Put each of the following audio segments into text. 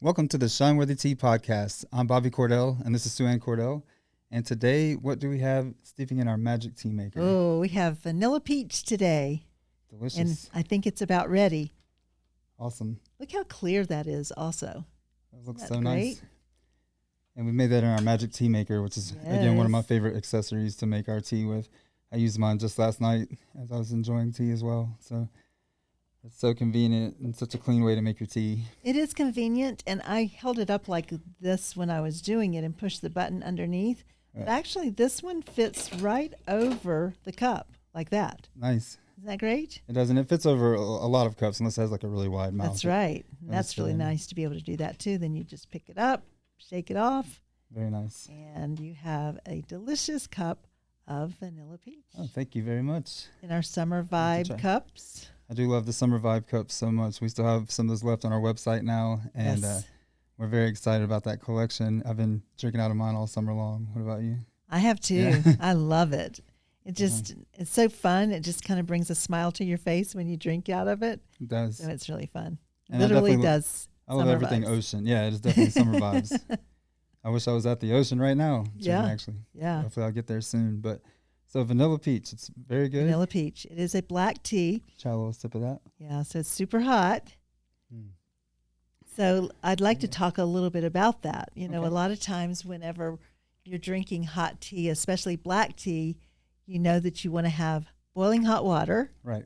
Welcome to the Shineworthy Tea Podcast. I'm Bobby Cordell, and this is Sue-Ann Cordell. And today, what do we have steeping in our magic tea maker? Oh, we have vanilla peach today. Delicious. And I think it's about ready. Awesome. Look how clear that is also. That looks Isn't so that nice. great? And we made that in our magic tea maker, which is, again, one of my favorite accessories to make our tea with. I used mine just last night as I was enjoying tea as well. So it's so convenient and such a clean way to make your tea. It is convenient, and I held it up like this when I was doing it and pushed the button underneath. Right. But actually, this one fits right over the cup like that. Nice. Isn't that great? It does, and it fits over a lot of cups unless it has like a really wide mouth. That's right. That That's is really really nice to be able to do that too. Then you just pick it up, shake it off, Very nice. and you have a delicious cup of vanilla peach. Oh, thank you very much. In our summer Try. vibe cups. I do love the Summer Vibe cups so much. We still have some of those left on our website now, and Yes. we're very excited about that collection. I've been drinking out of mine all summer long. What about you? I have too. Yeah. I love it. It just, it's so fun. It just kind of brings a smile to your face when you drink out of it. It does. So it's really fun. And I Literally definitely does. I love summer everything vibes. ocean. Yeah, it is definitely summer vibes. I wish I was at the ocean right now. Yeah. Actually. Yeah. Hopefully I'll get there soon. But so vanilla peach, it's very good. Vanilla peach. It is a black tea. Try a little sip of that. Yeah. So it's super hot. Mm. So I'd like to talk a little bit about that. You know, Okay. a lot of times whenever you're drinking hot tea, especially black tea, you know that you want to have boiling hot water. Right.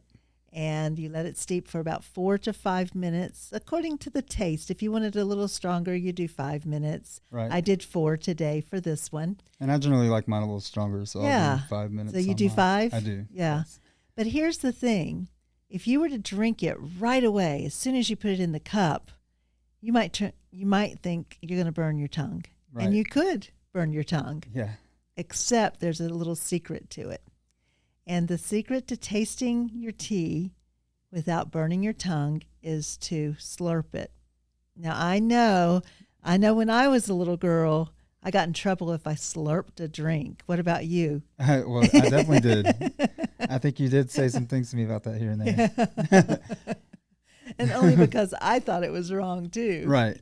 And you let it steep for about 4 to 5 minutes, according to the taste. If you want it a little stronger, you do 5 minutes. Right. I did 4 today for this one. And I generally like mine a little stronger, so I'll Yeah. do 5 minutes. So you on do mine. 5? I do. Yeah. Yes. But here's the thing. If you were to drink it right away, as soon as you put it in the cup, you might think you're going to burn your tongue. Right. And you could burn your tongue, Yeah. except there's a little secret to it. And the secret to tasting your tea without burning your tongue is to slurp it. Now, I know when I was a little girl, I got in trouble if I slurped a drink. What about you? Well, I definitely did. I think you did say some things to me about that here and there. And only because I thought it was wrong too. Right.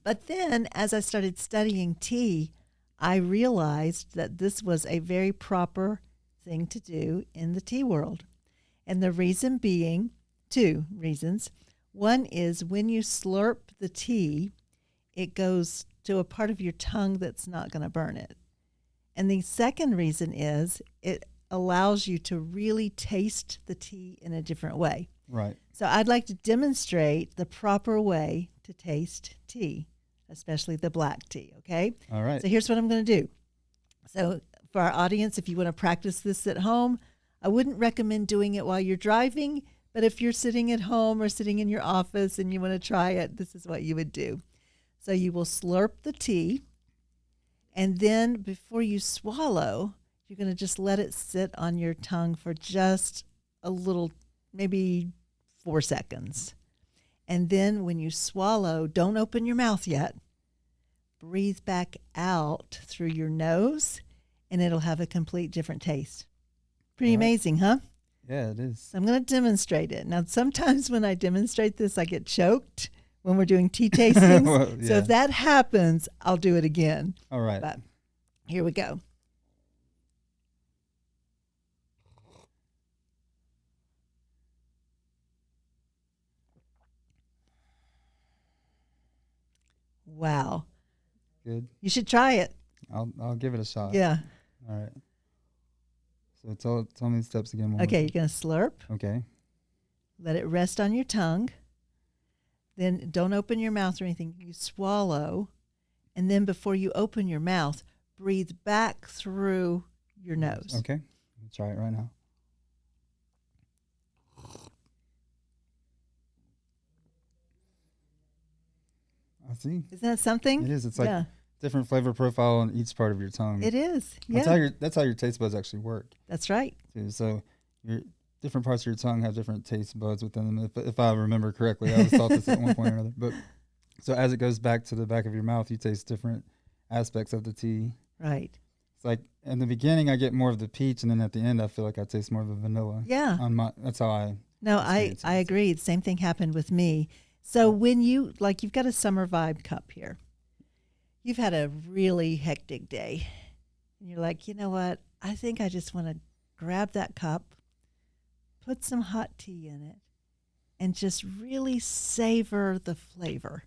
But then as I started studying tea, I realized that this was a very proper thing to do in the tea world. And the reason being, 2 reasons. One is when you slurp the tea, it goes to a part of your tongue that's not going to burn it. And the second reason is it allows you to really taste the tea in a different way. Right. So I'd like to demonstrate the proper way to taste tea, especially the black tea, okay? All right. So here's what I'm going to do. So for our audience, if you want to practice this at home, I wouldn't recommend doing it while you're driving, but if you're sitting at home or sitting in your office and you want to try it, this is what you would do. So you will slurp the tea, and then before you swallow, you're going to just let it sit on your tongue for just a little, maybe 4 seconds. And then when you swallow, don't open your mouth yet. Breathe back out through your nose, and it'll have a complete different taste. Pretty All right. amazing, huh? Yeah, it is. So I'm going to demonstrate it. Now, sometimes when I demonstrate this, I get choked when we're doing tea tastings. Well, So yeah. if that happens, I'll do it again. All right. But here we go. Wow. Good. You should try it. I'll give it a shot. Yeah. All right. So tell me the steps again. Okay, you're going to slurp. Okay. Let it rest on your tongue. Then don't open your mouth or anything. You swallow. And then before you open your mouth, breathe back through your nose. Okay. I'll try it right now. I see. Isn't that something? It is. It's like different flavor profile on each part of your tongue. It is. Yeah. That's how your taste buds actually work. That's right. Too. So your different parts of your tongue have different taste buds within them. If I remember correctly, I was taught this at one point or another. But so as it goes back to the back of your mouth, you taste different aspects of the tea. Right. It's like in the beginning, I get more of the peach, and then at the end, I feel like I taste more of the vanilla. Yeah. That's how I. No, I experience it. agree. The same thing happened with me. So when you've got a summer vibe cup here, you've had a really hectic day, and you're like, you know what? I think I just want to grab that cup, put some hot tea in it, and just really savor the flavor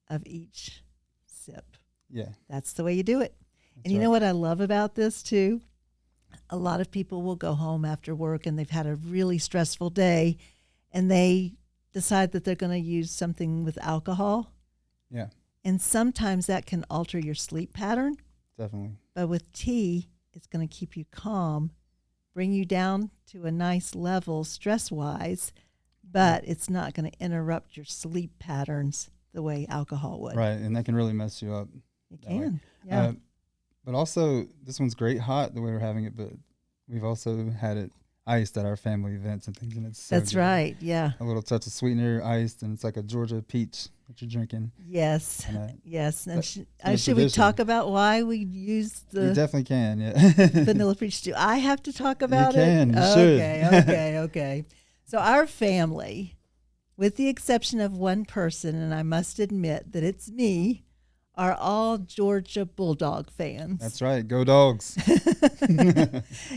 of each sip. Yeah. That's the way you do it. That's And you right. know what I love about this too? A lot of people will go home after work and they've had a really stressful day, and they decide that they're going to use something with alcohol. Yeah. And sometimes that can alter your sleep pattern. Definitely. But with tea, it's going to keep you calm, bring you down to a nice level stress-wise, but it's not going to interrupt your sleep patterns the way alcohol would. Right. And that can really mess you up. It that way. can. Yeah. But also, this one's great hot the way we're having it, but we've also had it iced at our family events and things, and it's so That's good. right. Yeah. A little touch of sweetener, iced, and it's like a Georgia peach that you're drinking. Yes. And, Yes. And that- should a we tradition. talk about why we use you the definitely can, yeah. vanilla peach? Do I have to talk about can, it? you Okay. should. Okay. So our family, with the exception of one person, and I must admit that it's me, are all Georgia Bulldog fans. That's right. Go Dogs.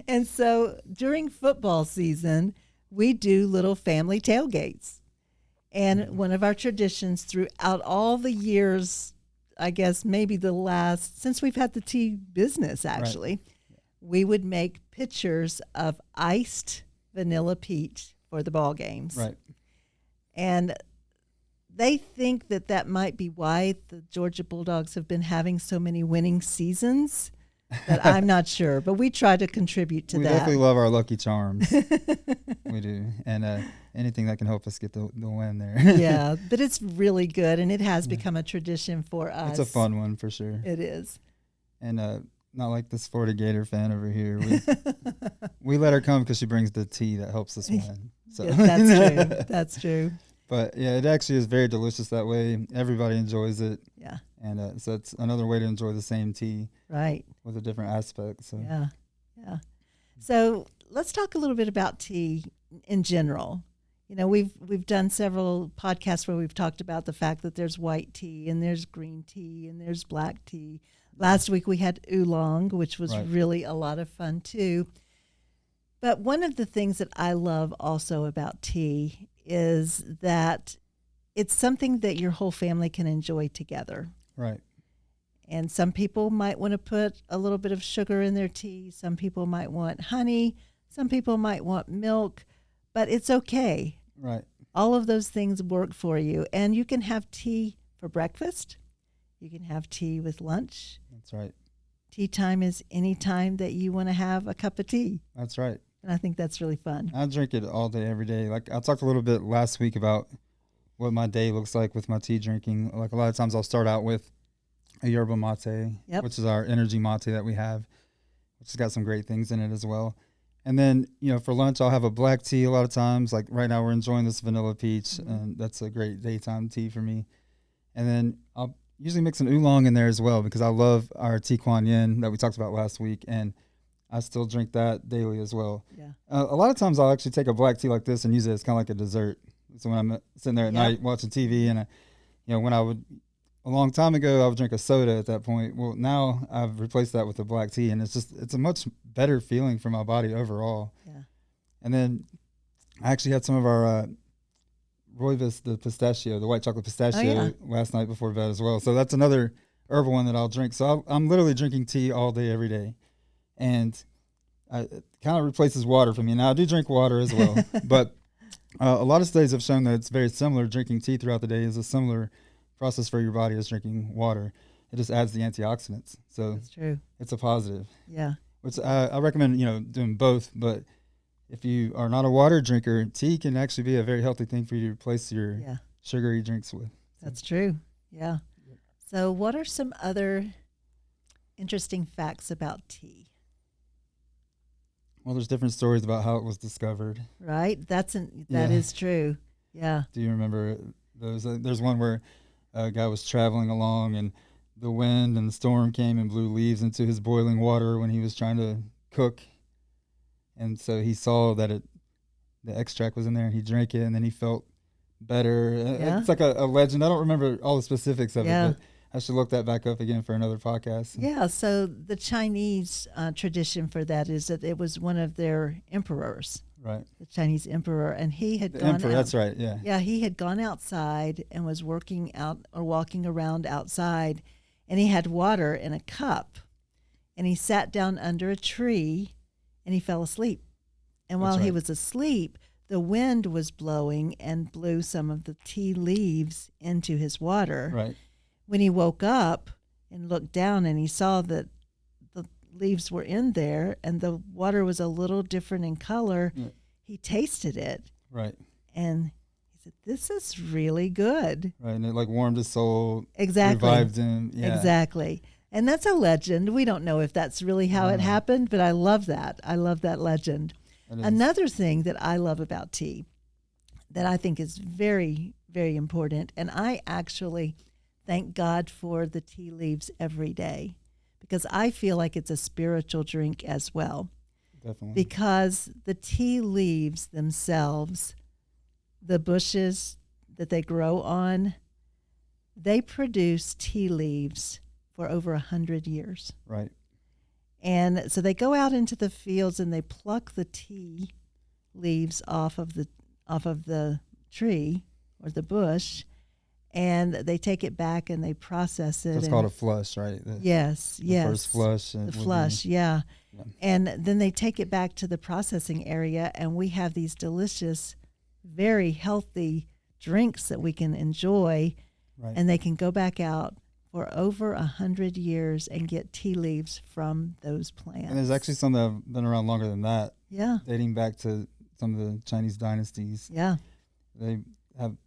And so during football season, we do little family tailgates. And one of our traditions throughout all the years, I guess maybe since we've had the tea business actually, we would make pictures of iced vanilla peach for the ball games. Right. And they think that might be why the Georgia Bulldogs have been having so many winning seasons, but I'm not sure. But we try to contribute to We that. definitely love our Lucky Charms. We do. And anything that can help us get the win there. Yeah, but it's really good, and it has become a tradition for us. It's a fun one for sure. It is. And not like this Florida Gator fan over here. We let her come because she brings the tea that helps us win. So Yeah, that's true. That's true. But yeah, it actually is very delicious that way. Everybody enjoys it. Yeah. And so it's another way to enjoy the same tea Right. with a different aspect. So Yeah. Yeah. So let's talk a little bit about tea in general. You know, we've done several podcasts where we've talked about the fact that there's white tea and there's green tea and there's black tea. Last week we had oolong, which was Right. really a lot of fun too. But one of the things that I love also about tea is that it's something that your whole family can enjoy together. right. And some people might want to put a little bit of sugar in their tea. Some people might want honey. Some people might want milk. But it's okay. Right. All of those things work for you. And you can have tea for breakfast. You can have tea with lunch. That's right. Tea time is any time that you want to have a cup of tea. That's right. And I think that's really fun. I drink it all day, every day. Like I talked a little bit last week about what my day looks like with my tea drinking. Like a lot of times I'll start out with a yerba mate, Yep. which is our energy mate that we have, which has got some great things in it as well. And then, for lunch, I'll have a black tea a lot of times. Like right now we're enjoying this vanilla peach, and that's a great daytime tea for me. And then I'll usually mix an oolong in there as well because I love our tea kuan yin that we talked about last week, and I still drink that daily as well. Yeah. A lot of times I'll actually take a black tea like this and use it as kind of like a dessert. So when I'm sitting there at night watching TV, and when I would a long time ago I would drink a soda at that point. Well, now I've replaced that with a black tea, and it's a much better feeling for my body overall. Yeah. And then I actually had some of our rooibos, the white chocolate pistachio, last night before bed as well. So that's another herbal one that I'll drink. So I'm literally drinking tea all day, every day. And it kind of replaces water for me. Now, I do drink water as well. But a lot of studies have shown that it's very similar. Drinking tea throughout the day is a similar process for your body as drinking water. It just adds the antioxidants. So That's true. it's a positive. Yeah. Which I recommend, doing both. But if you are not a water drinker, tea can actually be a very healthy thing for you to replace your sugary drinks with. So. That's true. Yeah. So what are some other interesting facts about tea? Well, there's different stories about how it was discovered. Right? That is true. Yeah. Do you remember those? There's one where a guy was traveling along and the wind and the storm came and blew leaves into his boiling water when he was trying to cook. And so he saw that the extract was in there, and he drank it, and then he felt better. Yeah. It's like a legend. I don't remember all the specifics of Yeah. it, but I should look that back up again for another podcast. Yeah, so the Chinese tradition for that is that it was one of their emperors, Right. the Chinese emperor, and he had The gone emperor, out. that's right, yeah. Yeah, he had gone outside and was working out or walking around outside, and he had water in a cup, and he sat down under a tree, and he fell asleep. And while he was asleep, the wind was blowing and blew some of the tea leaves into his water. Right. When he woke up and looked down and he saw that the leaves were in there and the water was a little different in color, he tasted it. Right. And he said, "This is really good." Right, and it like warmed his soul. Exactly. Revived him. Yeah. Exactly. And that's a legend. We don't know if that's really how it happened, but I love that. I love that legend. Another thing that I love about tea that I think is very, very important, and I actually thank God for the tea leaves every day because I feel like it's a spiritual drink as well. Definitely. Because the tea leaves themselves, the bushes that they grow on, they produce tea leaves for over 100 years. Right. And so they go out into the fields and they pluck the tea leaves off of the tree or the bush, and they take it back and they process it. So it's called a flush, right? Yes. The first flush. The flush, yeah. And then they take it back to the processing area, and we have these delicious, very healthy drinks that we can enjoy, and they can go back out for over 100 years and get tea leaves from those plants. And there's actually some that have been around longer than that. Yeah. Dating back to some of the Chinese dynasties. Yeah. They have,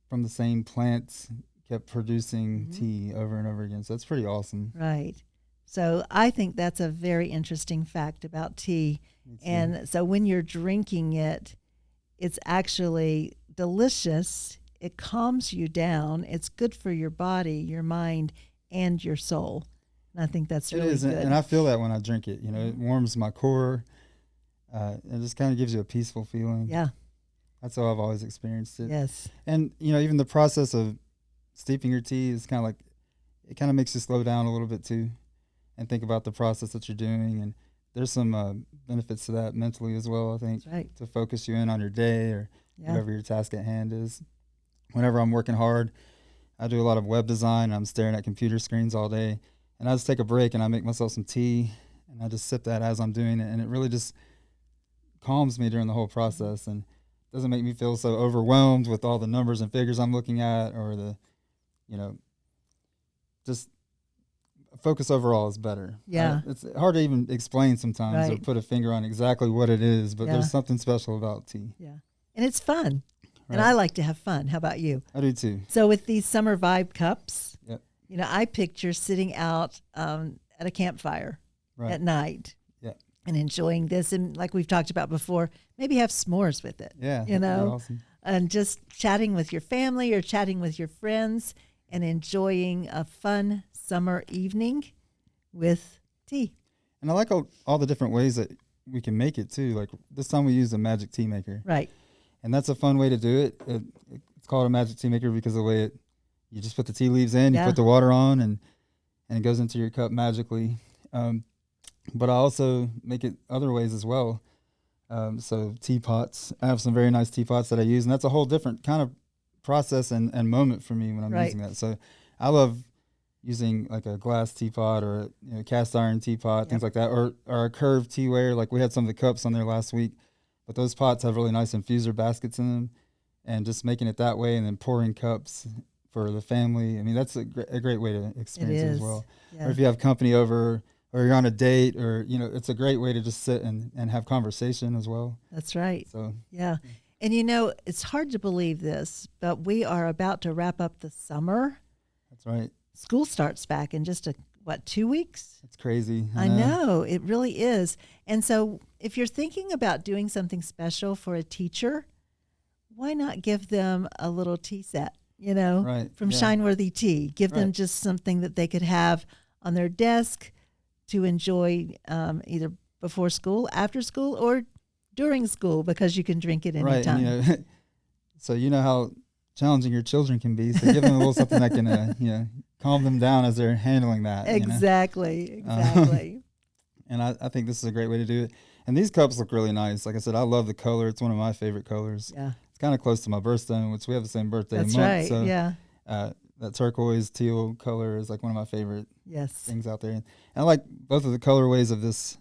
from the same plants, kept producing tea over and over again. So that's pretty awesome. Right. So I think that's a very interesting fact about tea. And so when you're drinking it, it's actually delicious. It calms you down. It's good for your body, your mind, and your soul. And I think that's really good. And I feel that when I drink it. You know, it warms my core. It just kind of gives you a peaceful feeling. Yeah. That's how I've always experienced it. Yes. And, you know, even the process of steeping your tea is kind of like, it kind of makes you slow down a little bit too and think about the process that you're doing. And there's some benefits to that mentally as well, I think. That's right. To focus you in on your day or whatever your task at hand is. Whenever I'm working hard, I do a lot of web design. And I'm staring at computer screens all day. And I just take a break and I make myself some tea. And I just sip that as I'm doing it. And it really just calms me during the whole process. And doesn't make me feel so overwhelmed with all the numbers and figures I'm looking at, or the, you know, just focus overall is better. Yeah. It's hard to even explain sometimes or put a finger on exactly what it is, but there's something special about tea. Yeah. And it's fun. Right. And I like to have fun. How about you? I do too. So with these summer vibe cups, you know, I picture sitting out at a campfire at night. And enjoying this, and like we've talked about before, maybe have s'mores with it. Yeah, you know, awesome. And just chatting with your family or chatting with your friends and enjoying a fun summer evening with tea. And I like all the different ways that we can make it too. Like this time we used a magic tea maker, right? And that's a fun way to do it. It's called a magic tea maker because of the way you just put the tea leaves in, you put the water on, and it goes into your cup magically. But I also make it other ways as well. So teapots, I have some very nice teapots that I use, and that's a whole different kind of process and moment for me when I'm using that. So I love using like a glass teapot or a cast iron teapot, things like that, or a curved teaware. Like we had some of the cups on there last week, but those pots have really nice infuser baskets in them, and just making it that way and then pouring cups for the family. I mean, that's a great way to experience it as well. Yeah. Or if you have company over, or you're on a date, or, you know, it's a great way to just sit and have conversation as well. That's right. So, yeah. And, you know, it's hard to believe this, but we are about to wrap up the summer. That's right. School starts back in just 2 weeks? It's crazy. I know. It really is. And so if you're thinking about doing something special for a teacher, why not give them a little tea set, you know, from Shineworthy Tea? Give them just something that they could have on their desk to enjoy either before school, after school, or during school, because you can drink it anytime. Right. So you know how challenging your children can be. So give them a little something that can, calm them down as they're handling that. Exactly. And I think this is a great way to do it. And these cups look really nice. Like I said, I love the color. It's one of my favorite colors. Yeah. It's kind of close to my birthstone, which we have the same birthday That's month. right. So, yeah. That turquoise teal color is like one of my favorite Yes. things out there. And I like both of the colorways of this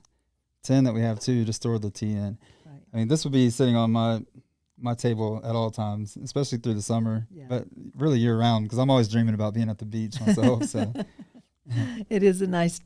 tin that we have too to store the tea in. Right. I mean, this would be sitting on my table at all times, especially through the summer, but really year round, because I'm always dreaming about being at the beach myself. So it is a nice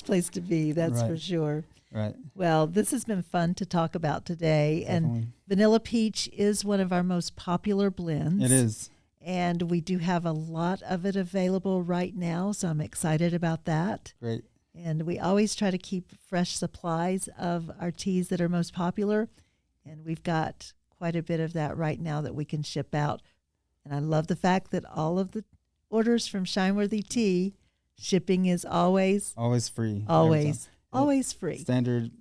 place to be. That's right. for sure. Right. Well, this has been fun to talk about today. Definitely. And Vanilla Peach is one of our most popular blends. It is. And we do have a lot of it available right now, so I'm excited about that. Great. And we always try to keep fresh supplies of our teas that are most popular. And we've got quite a bit of that right now that we can ship out. And I love the fact that all of the orders from Shineworthy Tea, shipping is always free. Always free. Standard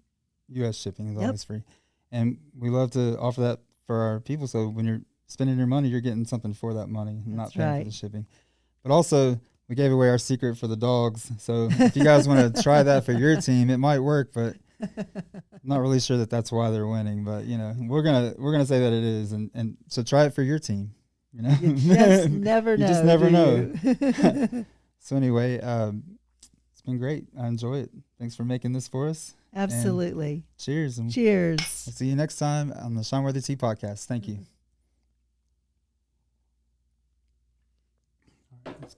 U.S. shipping is always free. And we love to offer that for our people. So when you're spending your money, you're getting something for that money, not paying for the shipping. But also, we gave away our secret for the dogs. So if you guys want to try that for your team, it might work, but I'm not really sure that that's why they're winning. But we're gonna say that it is, and so try it for your team. You just never know. You just never know. So anyway, it's been great. I enjoy it. Thanks for making this for us. Absolutely. And cheers. Cheers. I'll see you next time on the Shineworthy Tea Podcast. Thank you.